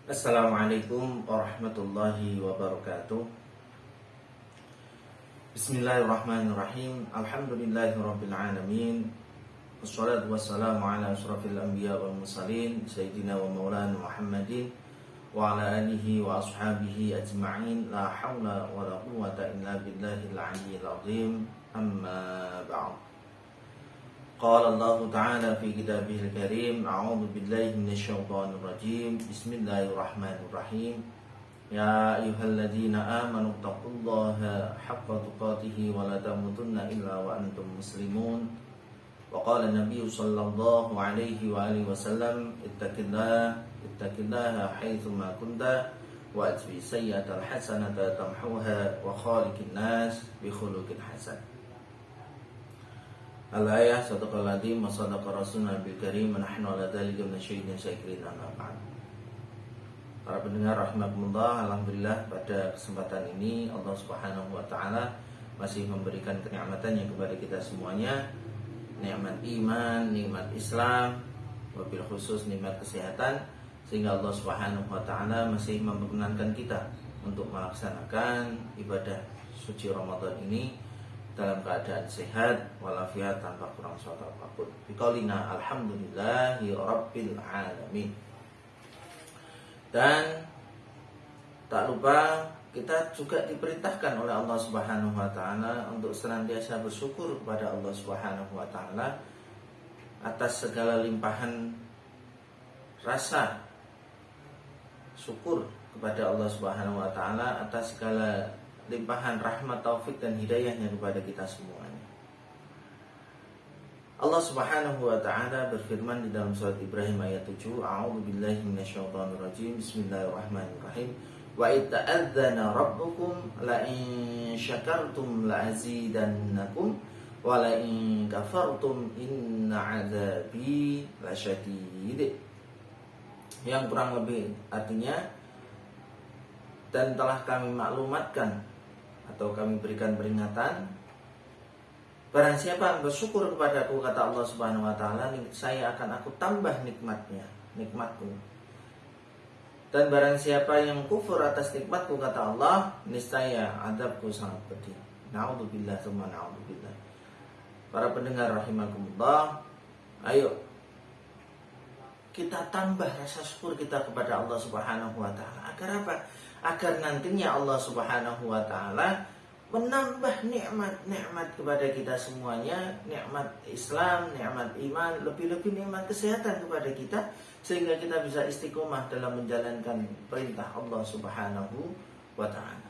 Assalamualaikum warahmatullahi wabarakatuh. Bismillahirrahmanirrahim. Alhamdulillahirabbil alamin. Wassalatu wassalamu ala asyrafil anbiya wal mursalin sayyidina wa maulana Muhammadin wa ala alihi wa ashabihi ajma'in. La haula wa la quwwata illa billahil aliyyil azim. Amma ba'd. Qala Allah Ta'ala fi kitabihil karim. A'udzu billahi minasyaitonir rajim. Bismillahirrahmanirrahim. Ya ayyuhalladzina amanu taqullaha haqqa tuqatih wa la tamutunna illa wa antum muslimun. Wa qala an-nabiy sallallahu alaihi wa alihi wasallam ittaqillaha haitsu ma kunta wa atbi sayyi'atal hasanata tamhuha wa khaliqin nas bi khuluqin hasan. Al-ayah sadaqal adzim wa sadaqa rasuluna bil karim wa nahnu ala dzalika minasyaitonir syakirin amma ba'd. Para pendengar rahimakumullah, alhamdulillah pada kesempatan ini Allah Subhanahu wa taala masih memberikan kenikmatannya kepada kita semuanya, nikmat iman, nikmat Islam, wabil khusus nikmat kesehatan, sehingga Allah Subhanahu wa taala masih memperkenankan kita untuk melaksanakan ibadah suci Ramadan ini dalam keadaan sehat walafiat tanpa kurang suatu apapun. Biqaulina alhamdulillahi rabbil alamin. Dan tak lupa kita juga diperintahkan oleh Allah Subhanahu wa taala untuk senantiasa bersyukur kepada Allah Subhanahu wa taala atas segala limpahan rasa syukur kepada Allah Subhanahu wa taala atas segala limpahan rahmat, taufik dan hidayahnya kepada kita semuanya. Allah Subhanahu wa taala berfirman di dalam surat Ibrahim ayat 7, A'udzu billahi minasyaitonir rajim. Bismillahirrahmanirrahim. Wa itta'adzana rabbukum la in syakartum la azidannakum wa la in kafartum inna 'adzabi lasyadid. Yang kurang lebih artinya, dan telah kami maklumatkan atau kami berikan peringatan, barang siapa bersyukur kepadaku, kata Allah Subhanahu wa taala, saya akan aku tambah nikmatku. Dan barang siapa yang kufur atas nikmatku, kata Allah, niscaya azabku sangat pedih. Na'udzubillah tsumma na'udzubillah. Para pendengar rahimakumullah, ayo kita tambah rasa syukur kita kepada Allah Subhanahu wa taala. Agar apa? Agar nantinya Allah Subhanahu wa taala menambah nikmat-nikmat kepada kita semuanya, nikmat Islam, nikmat iman, lebih-lebih nikmat kesehatan kepada kita, sehingga kita bisa istiqomah dalam menjalankan perintah Allah Subhanahu wa taala.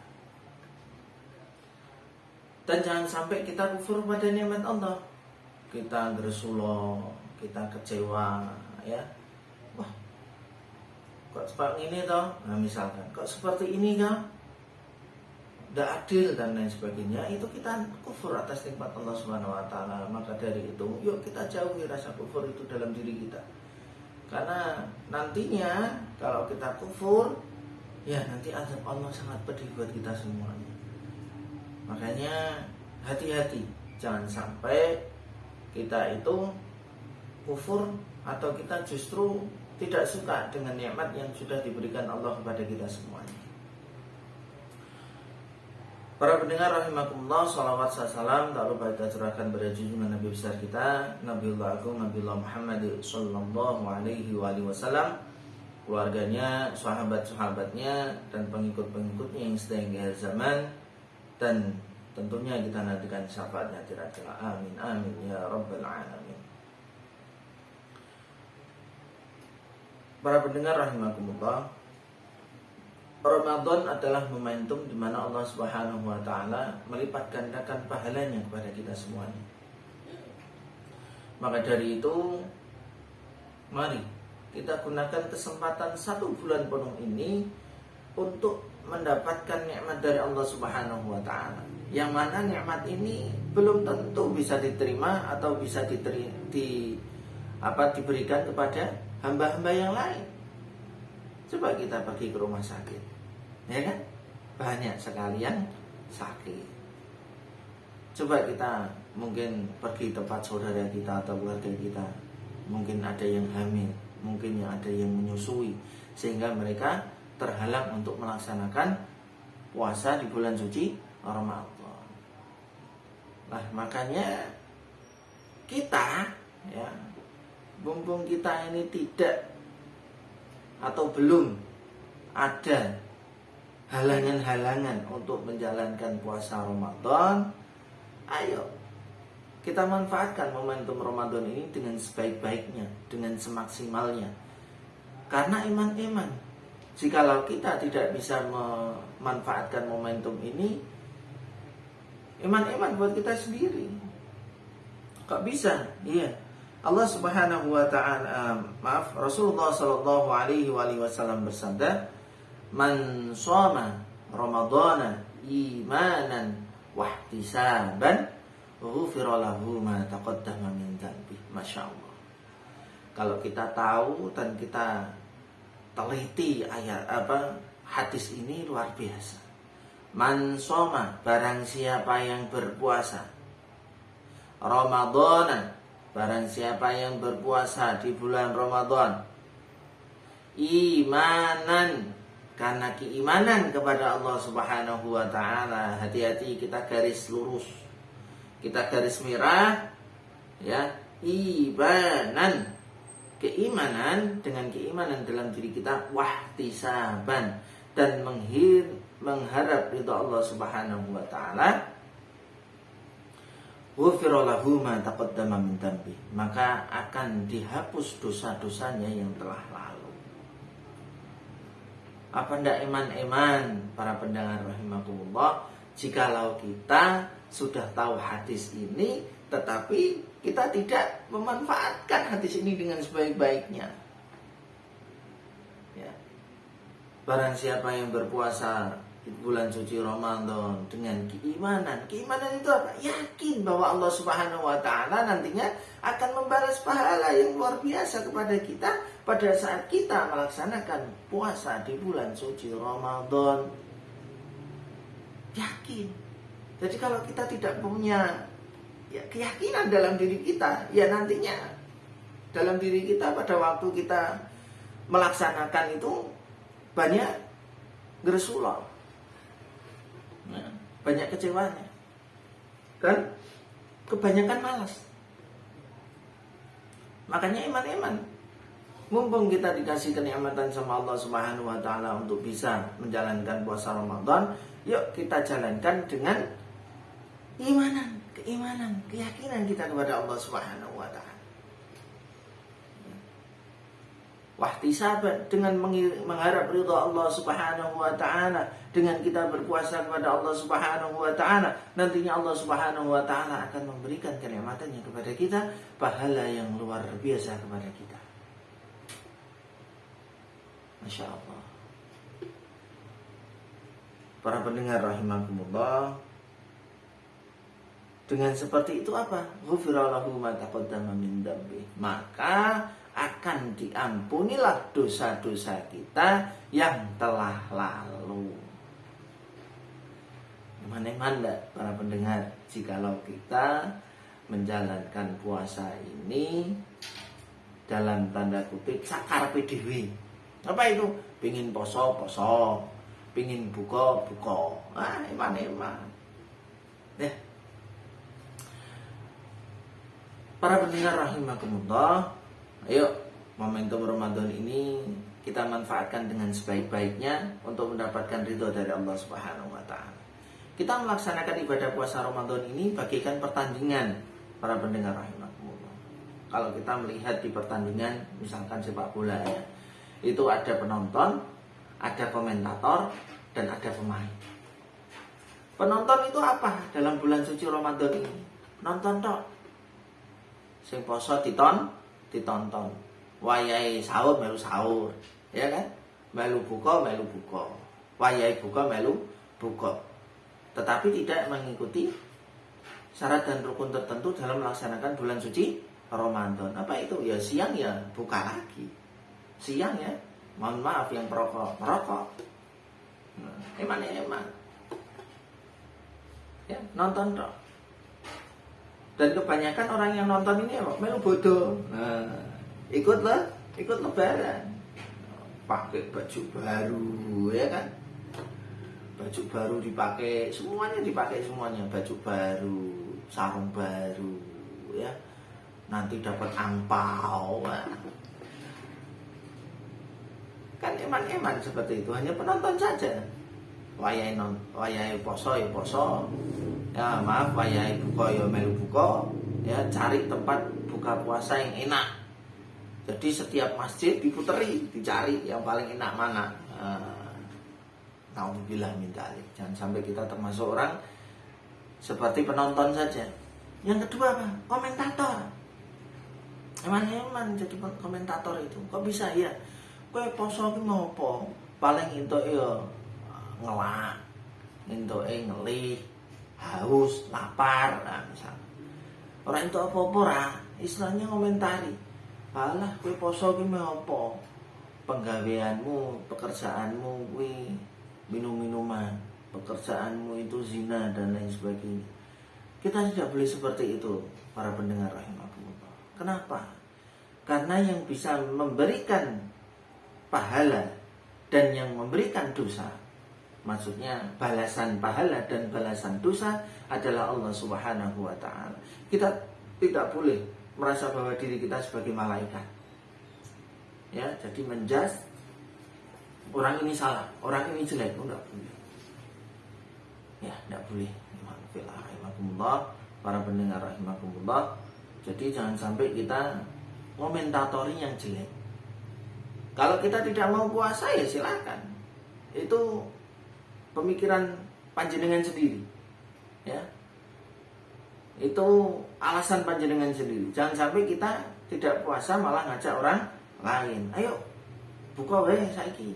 Dan jangan sampai kita kufur pada nikmat Allah. Kita gersulo, kita kecewa, ya. Wah, kok seperti ini toh? Nah, misalkan, kok seperti ini kah? Tidak adil dan lain sebagainya. Itu kita kufur atas nikmat Allah Subhanahu wa taala. Maka dari itu, yuk kita jauhi rasa kufur itu dalam diri kita. Karena nantinya kalau kita kufur, ya nanti azab Allah sangat pedih buat kita semuanya. Makanya hati-hati, jangan sampai kita itu kufur atau kita justru tidak suka dengan nikmat yang sudah diberikan Allah kepada kita semuanya. Para pendengar rahimakumullah, salawat salam tak lupa kita curahkan pada junjungan Nabi besar kita, Nabiullah Agung, Nabiullah Muhammad sallallahu alaihi wasallam, keluarganya, sahabat-sahabatnya dan pengikut-pengikutnya yang sedang di akhir zaman, dan tentunya kita nantikan syafaatnya tidak-tidak. Amin amin ya rabbal alamin. Para pendengar rahimakumullah, Ramadan adalah momentum di mana Allah Subhanahu wa taala melipat gandakan pahalanya kepada kita semuanya. Maka dari itu, mari kita gunakan kesempatan 1 bulan penuh ini untuk mendapatkan nikmat dari Allah Subhanahu wa taala. Yang mana nikmat ini belum tentu bisa diterima atau bisa diberikan kepada hamba-hamba yang lain. Coba kita pergi ke rumah sakit, ya kan? Banyak sekali yang sakit. Coba kita mungkin pergi tempat saudara kita atau keluarga kita, mungkin ada yang hamil, mungkin yang ada yang menyusui, sehingga mereka terhalang untuk melaksanakan puasa di bulan suci Ramadan. Nah, makanya kita, ya, mumpung kita ini tidak atau belum ada halangan-halangan untuk menjalankan puasa Ramadan, ayo kita manfaatkan momentum Ramadan ini dengan sebaik-baiknya, dengan semaksimalnya. Karena iman-iman, jikalau kita tidak bisa memanfaatkan momentum ini, iman-iman buat kita sendiri. Kok bisa? Iya. Allah Subhanahu wa taala, Rasulullah sallallahu alaihi wasallam bersabda, "Man shoma Ramadhana imanan wa ihtisaban, ghufira lahu ma taqaddama min dhanbi." Masya Allah. Kalau kita tahu dan kita teliti hadis ini luar biasa. Man shoma, barang siapa yang berpuasa, Ramadhana, barang siapa yang berpuasa di bulan Ramadan, imanan, karena keimanan kepada Allah Subhanahu wa taala. Hati-hati, kita garis lurus, kita garis merah, ya, imanan, keimanan, dengan keimanan dalam diri kita, wahtisaban, dan mengharap ridha Allah Subhanahu wa taala, ghufira lahu ma taqaddama min dhanbi, maka akan dihapus dosa-dosanya yang telah lalu. Apa ndak iman-iman para pendengar rahimakumullah, jikalau kita sudah tahu hadis ini tetapi kita tidak memanfaatkan hadis ini dengan sebaik-baiknya. Ya. Barang siapa yang berpuasa di bulan suci Ramadan dengan keimanan. Keimanan itu apa? Yakin bahwa Allah Subhanahu wa taala nantinya akan membalas pahala yang luar biasa kepada kita pada saat kita melaksanakan puasa di bulan suci Ramadan. Yakin. Jadi kalau kita tidak punya keyakinan dalam diri kita, ya nantinya dalam diri kita pada waktu kita melaksanakan itu banyak gersulah, banyak kecewanya, dan kebanyakan malas. Makanya iman-iman, mumpung kita dikasih kenikmatan sama Allah Subhanahu wa taala untuk bisa menjalankan puasa Ramadan, yuk kita jalankan dengan keimanan, keyakinan kita kepada Allah Subhanahu wa taala. Wahtisaban, dengan mengharap ridha Allah Subhanahu wa taala, dengan kita berpuasa kepada Allah Subhanahu wa taala, nantinya Allah Subhanahu wa taala akan memberikan kenikmatannya kepada kita, pahala yang luar biasa kepada kita. Masya Allah. Para pendengar rahimakumullah, dengan seperti itu apa? Ghufira lahu ma taqaddama min dhanbi, maka akan diampunilah dosa-dosa kita yang telah lalu. Mana-mana para pendengar, jikalau kita menjalankan puasa ini dalam tanda kutip sakarpe dhewe. Apa itu? Pengin poso, pengin buka. Eman-eman. Ya. Para pendengar rahimakumullah, ayo momentum Ramadan ini kita manfaatkan dengan sebaik-baiknya untuk mendapatkan ridho dari Allah Subhanahu wa taala. Kita melaksanakan ibadah puasa Ramadan ini bagaikan pertandingan, para pendengar rahimakumullah. Kalau kita melihat di pertandingan misalkan sepak bola, ya, itu ada penonton, ada komentator, dan ada pemain. Penonton itu apa dalam bulan suci Ramadan ini? Nonton tok. Sing poso ditonton. Wayahe sahur melu sahur, ya kan? Melu buka. Wayahe buka melu buka. Tetapi tidak mengikuti syarat dan rukun tertentu dalam melaksanakan bulan suci Ramadan. Apa itu? Ya siang ya buka lagi. Siang ya, mohon maaf yang merokok. Eman. Ya, nonton tok. Dan kebanyakan orang yang nonton ini apa? Melu bodoh. Ikutlah ikut lebaran, pakai baju baru, ya kan? Baju baru dipakai, semuanya dipakai semuanya, baju baru, sarung baru, ya. Nanti dapat angpau. Kan eman-eman seperti itu, hanya penonton saja. Wayahe poso ya poso. Ya maaf, wayahe buka ya melu buka. Ya cari tempat buka puasa yang enak. Jadi setiap masjid diputeri, dicari yang paling enak mana. Nauzubillah min dzalik. Jangan sampai kita termasuk orang seperti penonton saja. Yang kedua apa? Komentator. Eman-eman jadi komentator itu. Kok bisa ya? Kowe poso ki mau apa? Paling entuk ya ngelak, entuke ngelih, haus, lapar, nah misal. Ora entuk apa-apa ora, istilahnya komentari. Alah kowe poso ki mau apa? Penggaweanmu, pekerjaanmu kuwi minum-minuman, pekerjaanmu itu zina dan lain sebagainya. Kita tidak boleh seperti itu, para pendengar rahimakumullah. Kenapa? Karena yang bisa memberikan pahala dan yang memberikan dosa, maksudnya balasan pahala dan balasan dosa adalah Allah Subhanahu wa ta'ala. Kita tidak boleh merasa bahwa diri kita sebagai malaikat. Ya, jadi menjas orang ini salah, orang ini jelek, enggak boleh. Ya, enggak boleh. Rahimakumullah, para pendengar rahimakumullah. Jadi jangan sampai kita komentatori yang jelek. Kalau kita tidak mau puasa ya silakan. Itu pemikiran panjenengan sendiri. Ya. Itu alasan panjenengan sendiri. Jangan sampai kita tidak puasa malah ngajak orang lain. Ayo buka wae saiki.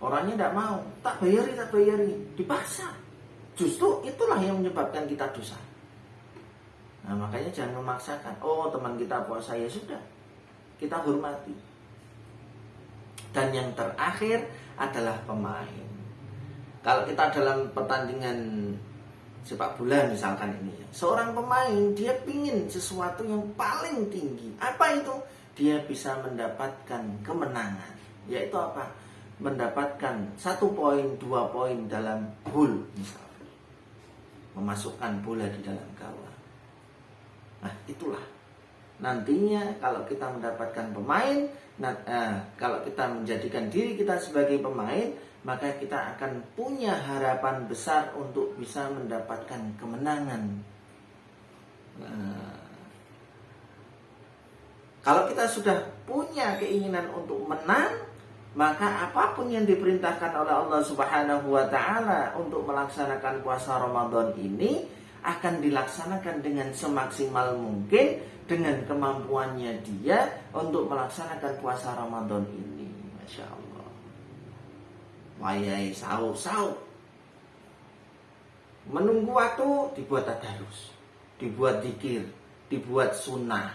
Orangnya tidak mau, tak bayari, dipaksa. Justru itulah yang menyebabkan kita dosa. Nah, makanya jangan memaksakan. Oh, teman kita puasa ya sudah. Kita hormati. Dan yang terakhir adalah pemain. Kalau kita dalam pertandingan sepak bola misalkan ini, seorang pemain dia pingin sesuatu yang paling tinggi. Apa itu? Dia bisa mendapatkan kemenangan. Yaitu apa? Mendapatkan 1 poin, 2 poin dalam gol misalnya. Memasukkan bola di dalam gawang. Nah, itulah. Nantinya kalau kita mendapatkan pemain, kalau kita menjadikan diri kita sebagai pemain, maka kita akan punya harapan besar untuk bisa mendapatkan kemenangan. Kalau kita sudah punya keinginan untuk menang, maka apapun yang diperintahkan oleh Allah Subhanahu wa ta'ala untuk melaksanakan puasa Ramadan ini akan dilaksanakan dengan semaksimal mungkin dengan kemampuannya dia untuk melaksanakan puasa Ramadan ini. Masya Allah. Wayai sahur. Menunggu waktu dibuat tadarus, dibuat zikir, dibuat sunnah,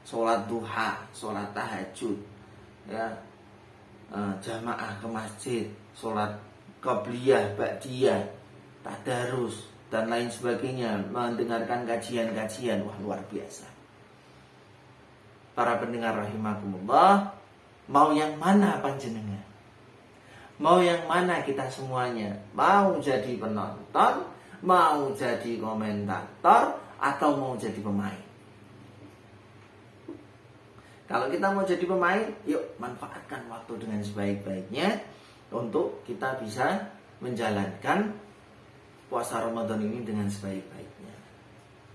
sholat duha, sholat tahajud, ya, jamaah ke masjid, sholat qabliyah, ba'diyah, tadarus dan lain sebagainya, mendengarkan kajian-kajian. Wah, luar biasa. Para pendengar rahimakumullah, mau yang mana panjenengan? Mau yang mana kita semuanya? Mau jadi penonton, mau jadi komentator, atau mau jadi pemain? Kalau kita mau jadi pemain, yuk manfaatkan waktu dengan sebaik-baiknya untuk kita bisa menjalankan puasa Ramadan ini dengan sebaik-baiknya.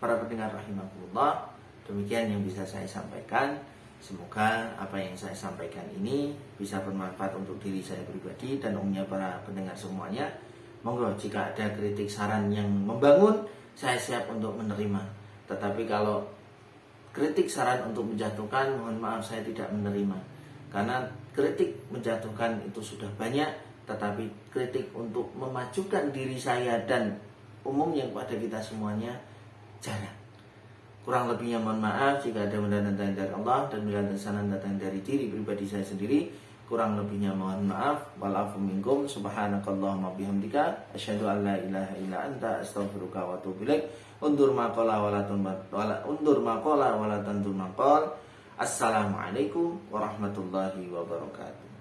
Para pendengar rahimakumullah, demikian yang bisa saya sampaikan. Semoga apa yang saya sampaikan ini bisa bermanfaat untuk diri saya pribadi dan umumnya para pendengar semuanya. Monggo jika ada kritik saran yang membangun, saya siap untuk menerima. Tetapi kalau kritik saran untuk menjatuhkan, mohon maaf saya tidak menerima. Karena kritik menjatuhkan itu sudah banyak, tetapi kritik untuk memajukan diri saya dan umumnya kepada kita semuanya jarang. Kurang lebihnya mohon maaf jika ada mudahan datang dari Allah dan mudahan datang dari diri pribadi saya sendiri. Kurang lebihnya mohon maaf. Walafu minkum. Subhanakallahumma bihamdika asyhadu an la ilaha illa anta astaghfiruka wa atubu ilaik. Undur maqala wa la tandur maqal. Assalamualaikum warahmatullahi wabarakatuh.